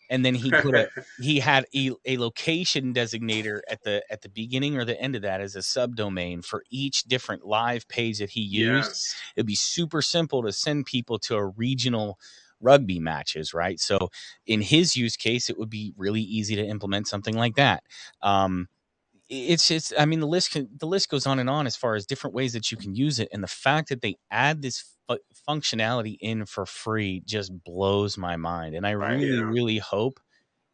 and then he had a location designator at the beginning or the end of that as a subdomain for each different live page that he used. Yes. It'd be super simple to send people to a regional rugby matches, right? So in his use case, it would be really easy to implement something like that. Um, it's I mean the list goes on and on as far as different ways that you can use it, and the fact that they add this functionality in for free just blows my mind. And I Right. Yeah. really hope,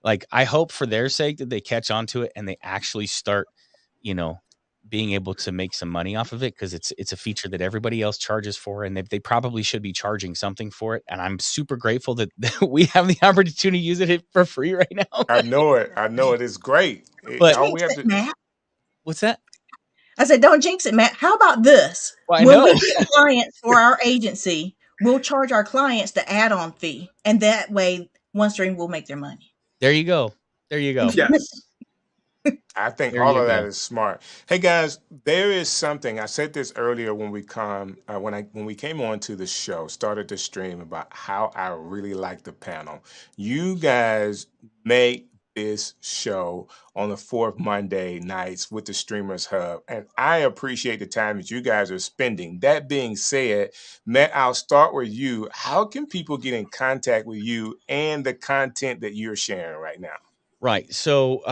like, I hope for their sake that they catch on to it and they actually start, you know, being able to make some money off of it, because it's a feature that everybody else charges for, and they probably should be charging something for it. And I'm super grateful that we have the opportunity to use it for free right now. I know it. I know it. It's great. But All we Jinx have it, to. Matt. what's that? I said, don't jinx it, Matt. How about this? Well, I When we know. get clients for our agency, we'll charge our clients the add-on fee, and that way OneStream will make their money. There you go. There you go. Yes. I think There all you of that go. is smart. Hey guys, there is something I said this earlier when when we came on to the show, started the stream about how I really like the panel. You guys make this show on the fourth Monday nights with the Streamers Hub, and I appreciate the time that you guys are spending. That being said, Matt, I'll start with you. How can people get in contact with you and the content that you're sharing right now? Right. So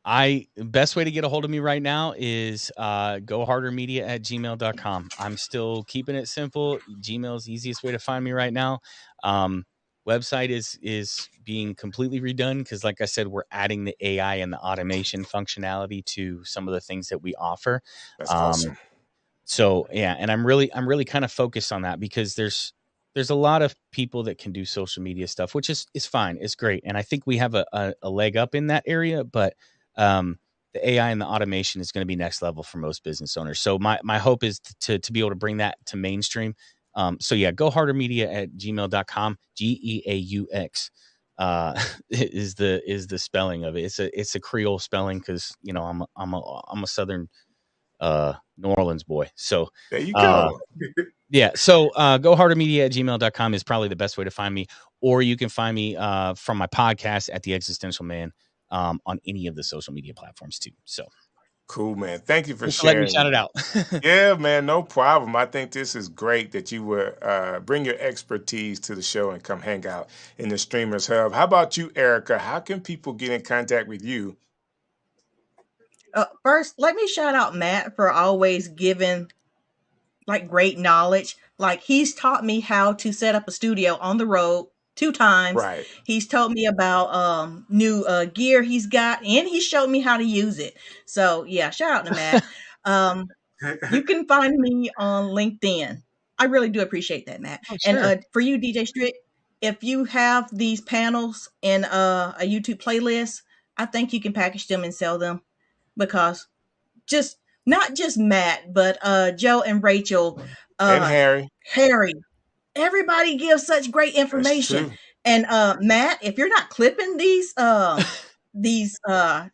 I best way to get a hold of me right now is gohardermedia@gmail.com. I'm still keeping it simple. Gmail's the easiest way to find me right now. Um, website is being completely redone because, like I said, we're adding the AI and the automation functionality to some of the things that we offer. That's Um, awesome. so yeah, and I'm really kind of focused on that because there's a lot of people that can do social media stuff, which is fine. It's great. And I think we have a leg up in that area, but um the AI and the automation is going to be next level for most business owners. So my hope is to be able to bring that to mainstream. So yeah, gohardermedia@gmail.com. GEAUX is the spelling of it. It's a Creole spelling because you know I'm a Southern New Orleans boy. So There you uh go. yeah, so gohardermedia@gmail.com is probably the best way to find me, or you can find me from my podcast at The Existential Man on any of the social media platforms too. So Cool, man. Thank you for thanks for letting me shout sharing. it out. Yeah, man, no problem. I think this is great that you would bring your expertise to the show and come hang out in the Streamers Hub. How about you, Erica? How can people get in contact with you? First, let me shout out Matt for always giving like great knowledge. Like he's taught me how to set up a studio on the road 2 times. Right. He's told me about new gear he's got, and he showed me how to use it. So yeah, shout out to Matt. Um, you can find me on LinkedIn. I really do appreciate that, Matt. Oh, And sure. for you, DJ Strick, if you have these panels in a YouTube playlist, I think you can package them and sell them because just not just Matt, but Joe and Rachel, And uh, Harry. Harry, everybody gives such great That's information. true. And Matt, if you're not clipping these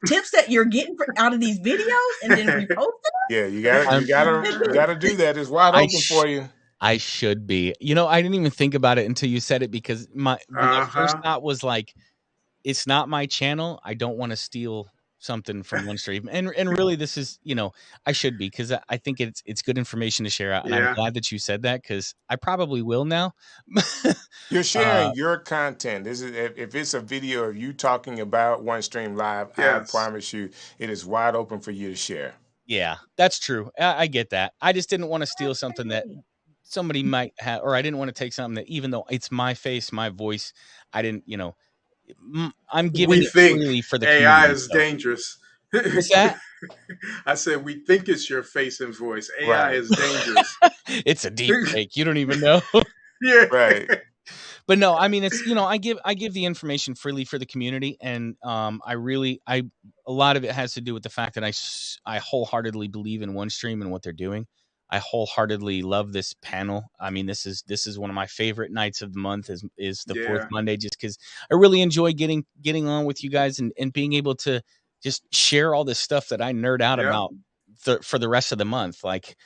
tips that you're getting out of these videos and then reposting Yeah, you got I'm, you got to do that. It's wide I open for you. I should be. You know, I didn't even think about it until you said it because my first Uh-huh. thought was like, it's not my channel. I don't want to steal something from OneStream. And really this is, you know, I should be because I think it's good information to share out. And I'm Yeah. glad that you said that because I probably will now. You're uh sharing your content. This is if it's a video of you talking about OneStream Live, I Yes. promise you it is wide open for you to share. Yeah, that's true. I get that. I just didn't want to steal something that Hey, somebody might have, or I didn't want to take something that, even though it's my face, my voice, I didn't, I'm giving We it think freely for the AI community. is So dangerous. what's that? I said we think it's your face and voice. AI Right. is dangerous. It's a deep fake. You don't even know. Yeah. Right. But no, I mean, it's, I give the information freely for the community, and I a lot of it has to do with the fact that I wholeheartedly believe in OneStream and what they're doing. I wholeheartedly love this panel. I mean, this is one of my favorite nights of the month, is the fourth Yeah. Monday, just because I really enjoy getting on with you guys, and being able to just share all this stuff that I nerd out Yep. about for the rest of the month. Like,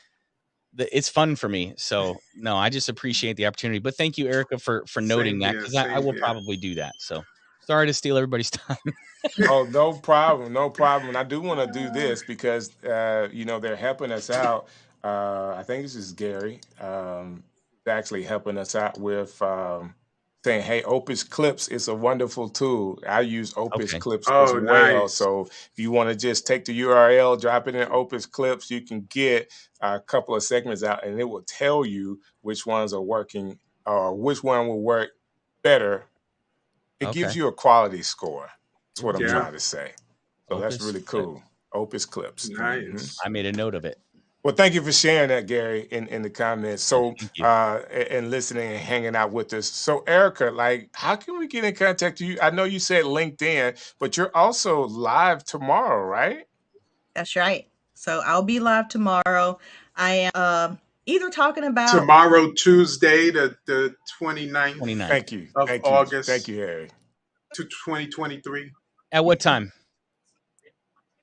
it's fun for me. So no, I just appreciate the opportunity. But thank you, Erica, for Same noting that, here. because I Same will here. probably do that. So sorry to steal everybody's time. Oh, no problem, no problem. And I do want to do this because they're helping us out. I think this is Gary, actually helping us out with saying, "Hey, Opus Clips is a wonderful tool. I use Opus Okay. Clips as Oh, well. nice. So if you want to just take the URL, drop it in Opus Clips, you can get a couple of segments out, and it will tell you which ones are working or which one will work better. It gives Okay. you a quality score. That's what I'm Yeah. trying to say. So that's Opus really Clip. cool. Opus Clips. Nice. I made a note of it. Well, thank you for sharing that, Gary, in the comments. Yeah, So, thank you. and listening and hanging out with us. So, Erica, like, how can we get in contact with you? I know you said LinkedIn, but you're also live tomorrow, right? that's right. So I'll be live tomorrow. I am either talking about Tomorrow, Tuesday, the 29th 29th. Thank you. of Thank you. Thank August you, Harry. to 2023. At what time?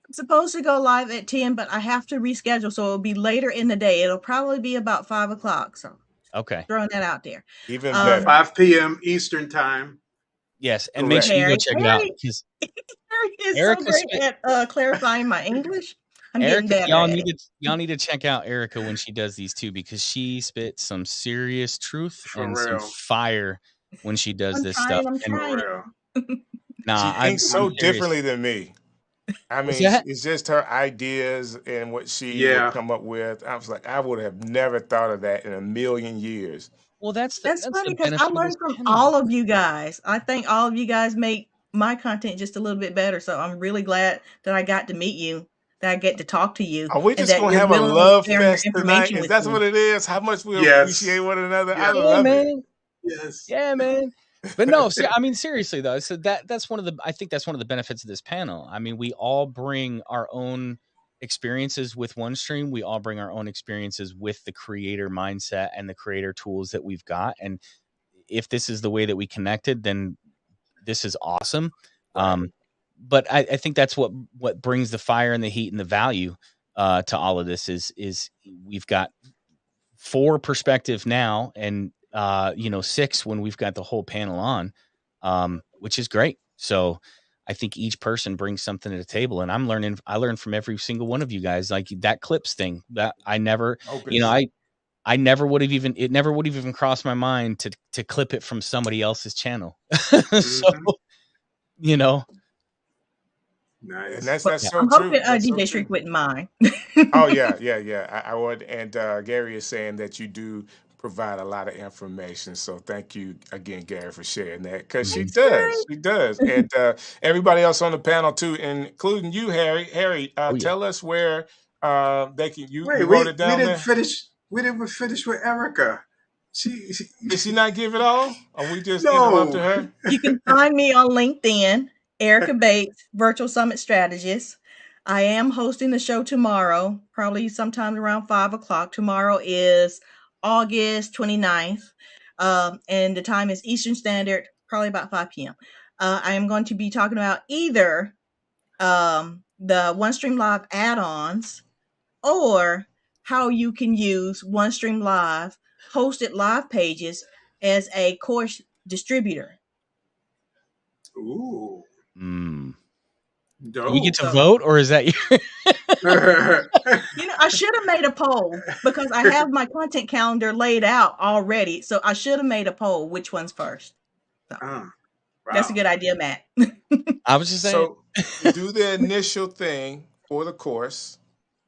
I'm supposed to go live at 10, but I have to reschedule, so it'll be later in the day. It'll probably be about 5 o'clock. So Okay. throwing that out there. Even better. 5 p.m. Eastern Time. Yes, and make Correct. sure you go Harry, check it out, Harry, because Harry is so Erica great spit. at clarifying my English. I'm getting Erica, better at it. y'all need to check out Erica when she does these too, because she spits some serious truth For and some real. fire when she does I'm this stuff. trying. I'm And For trying. real. nah, She thinks I'm so serious. differently than me. I What's mean, that? it's just her ideas and what she would Yeah. come up with. I was like, I would have never thought of that in a million years. Well, That's that's the funny because I benefit of this learned from panel. all of you guys. I think all of you guys make my content just a little bit better. So I'm really glad that I got to meet you, that I get to talk to you, Are we and just that gonna you're have a willingly love sharing your fest tonight? information Is with that me. what it is? How much we appreciate Yes. one another? I Yes. Yeah, love it. man. Yes. Yeah, man. But no, see, I mean, seriously though, so that's one of the I think that's one of the benefits of this panel. I mean, we all bring our own experiences with OneStream. We all bring our own experiences with the creator mindset and the creator tools that we've got. And if this is the way that we connected, then this is awesome. Right. But I think that's what brings the fire and the heat and the value to all of this is we've got 4 perspective now, and 6 when we've got the whole panel on, which is great. So I think each person brings something to the table, and I learn from every single one of you guys. Like that clips thing that I never, Opus. I never would have even it never would have even crossed my mind to clip it from somebody else's channel. So Hmm. you know, And Nice. that's But yeah, so I'm true. hoping That's D so true. District wouldn't mind. Oh yeah, yeah, yeah. I would. And Gary is saying that you do provide a lot of information. So thank you again, Gary, for sharing that because she mhm. Thanks, does. She Harry. does. And everybody else on the panel too, including you, Harry. Harry, Oh yeah. tell us where they can. You Wait, wrote it we down didn't there. finish. We didn't finish with Erica. She Did she not give it all? Or we just no. interrupted her? You can find me on LinkedIn, Erica Bates, Virtual Summit Strategist. I am hosting the show tomorrow, probably sometime around 5 o'clock. Tomorrow is August 29th, and the time is Eastern Standard, probably about 5 p.m. I am going to be talking about either the OneStream Live add-ons or how you can use OneStream Live hosted live pages as a course distributor. Ooh, Mm. Do we get dope. to So, vote, or is that you? I should have made a poll because I have my content calendar laid out already. So I should have made a poll which one's first. So that's a Wow. good idea, Matt. I was just saying. So do the initial thing for the course.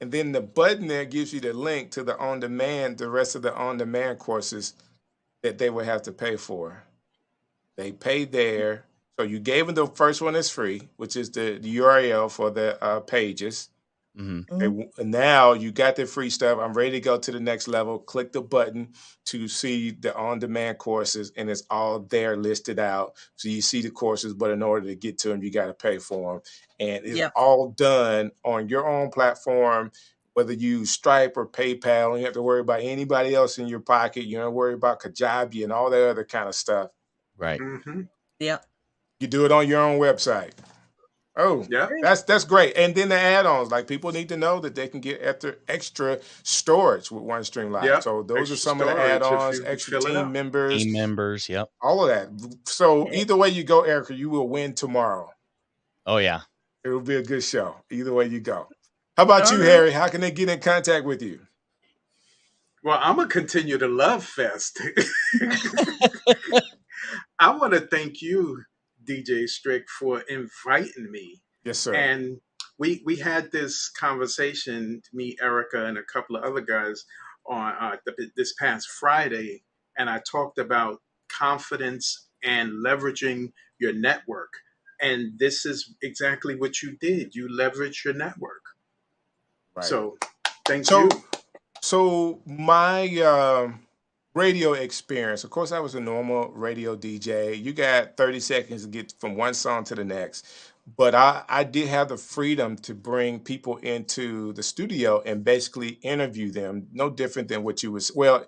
And then the button there gives you the link to the on-demand, the rest of the on-demand courses that they would have to pay for. They pay there. So you gave them the first one is free, which is the URL for the pages. Mm-hmm. Now you got the free stuff. I'm ready to go to the next level. Click the button to see the on-demand courses, and it's all there listed out. So you see the courses, but in order to get to them, you got to pay for them. And it's Yep. all done on your own platform, whether you use Stripe or PayPal. You don't have to worry about anybody else in your pocket. You don't worry about Kajabi and all that other kind of stuff. Right. Mm-hmm. Yep. You do it on your own website. Oh, Yeah. that's great. And then the add-ons, like people need to know that they can get extra storage with OneStream Live. Yeah. So those are Extra some of the storage if add-ons, you extra fill it team up. members, Team members. Yep. all of that. So Yeah. either way you go, Erica, you will win tomorrow. Oh yeah. It will be a good show. Either way you go. How about All you, right. Harry? How can they get in contact with you? Well, I'm gonna continue the love fest. I want to thank you, DJ Strick, for inviting me. Yes, sir. And we had this conversation, me, Erica, and a couple of other guys on this past Friday, and I talked about confidence and leveraging your network. And this is exactly what you did. You leveraged your network. Right. So, thank So, you. so my radio experience, of course, I was a normal radio DJ. You got 30 seconds to get from one song to the next. But I did have the freedom to bring people into the studio and basically interview them, no different than what you was, well,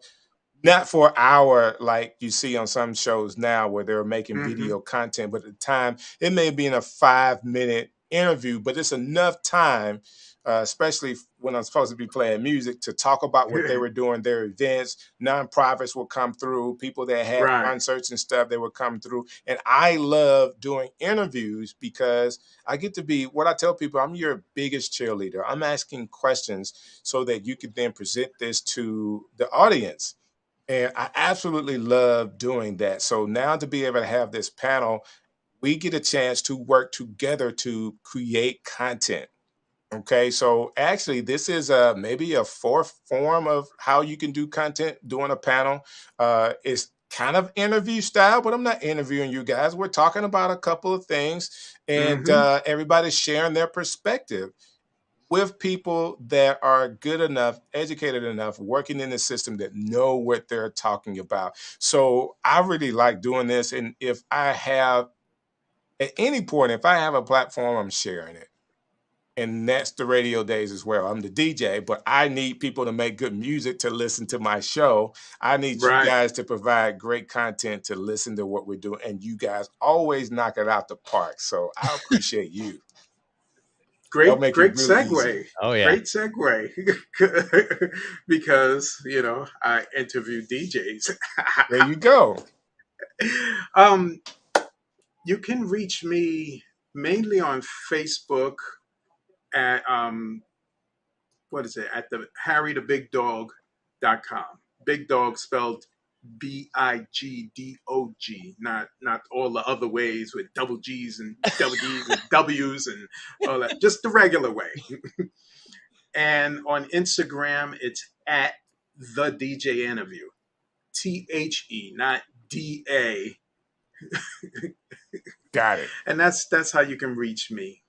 not for an hour like you see on some shows now where they're making Mm-hmm. video content, but at the time it may be in a 5-minute interview, but it's enough time, especially when I'm supposed to be playing music, to talk about what they were doing, their events. Nonprofits will come through, people that had Right. concerts and stuff, they would come through. And I love doing interviews because I get to be, what I tell people, I'm your biggest cheerleader. I'm asking questions so that you could then present this to the audience. And I absolutely love doing that. So now to be able to have this panel, we get a chance to work together to create content. Okay, so actually, this is maybe a fourth form of how you can do content doing a panel. It's kind of interview style, but I'm not interviewing you guys. We're talking about a couple of things, and Mm-hmm. everybody's sharing their perspective with people that are good enough, educated enough, working in the system that know what they're talking about. So I really like doing this. And if I have, at any point, if I have a platform, I'm sharing it. And that's the radio days as well. I'm the DJ, but I need people to make good music to listen to my show. I need you Right. guys to provide great content to listen to what we're doing. And you guys always knock it out the park. So I appreciate you. They'll make it Great really easy. segue. Oh yeah. Great segue. Because, I interview DJs. There you go. You can reach me mainly on Facebook at what is it? At the harrythebigdog.com. Big dog spelled BIGDOG, not all the other ways with double G's and W's and all that. Just the regular way. And on Instagram, it's at the DJ interview. THE, not DA. Got it. And that's how you can reach me.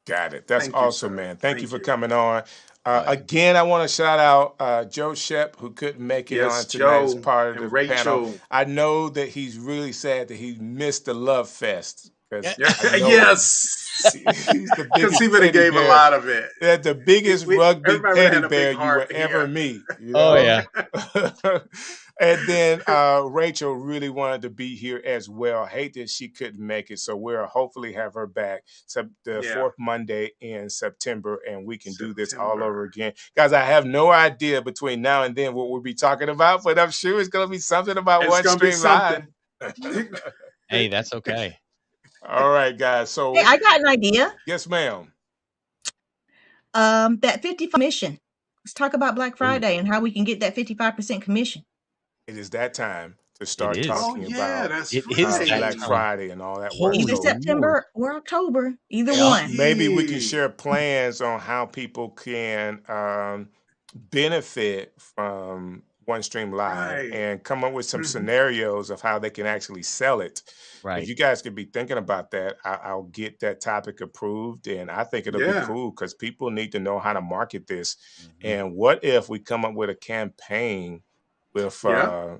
Got it. That's Thank you, awesome, sir. man. Thank you Thank for you. coming on. Right. Again, I want to shout out Joe Shep, who couldn't make it on Yes, tonight as Joe part of and the panel. Rachel. I know that he's really sad that he missed the Love Fest. Yeah. Yes. He's the Because biggest he would have teddy gave a bear. lot of it. Yeah, the biggest rugby everybody had teddy a big bear you heart would ever here. meet. You Oh know? yeah. And then Rachel really wanted to be here as well. Hate that she couldn't make it. So we'll hopefully have her back the Yeah. fourth Monday in September, and we can do this all September. over again. Guys, I have no idea between now and then what we'll be talking about, but I'm sure it's going to be something about It's gonna be OneStream something. Live. Hey, that's okay. All right, guys. So Hey, I got an idea. yes, ma'am. That 55 commission. Let's talk about Black Friday and how we can get that 55% commission. It is that time to start is. Oh talking yeah, about that's It is right. that Black time. Friday and all that Holy work. Either So September or October, either Yeah. one. maybe we can Hey, share plans on how people can benefit from OneStream Live right. and come up with some Mhm. scenarios of how they can actually sell it. If Right. you guys could be thinking about that, I'll get that topic approved, and I think it'll be Yeah, cool because people need to know how to market this. Mhm. And what if we come up with a campaign with yeah.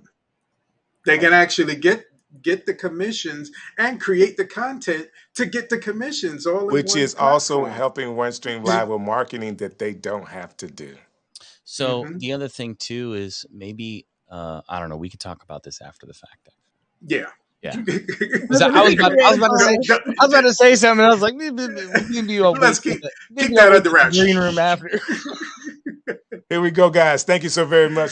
They like can actually get the commissions and create the content to get the commissions all in which one is also platform. helping OneStream Live with marketing that they don't have to do. So Hmm. the other thing too is maybe I don't know. We could talk about this after the fact. Yeah. Yeah. No, I was about no, to say something. I was like, maybe I'll let's wait till keep that under the wraps. green room after. Here we go, guys. Thank you so very much.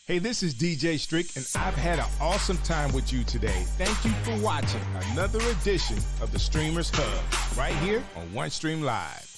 Hey, this is DJ Strick, and I've had an awesome time with you today. Thank you for watching another edition of the Streamers Hub right here on OneStream Live.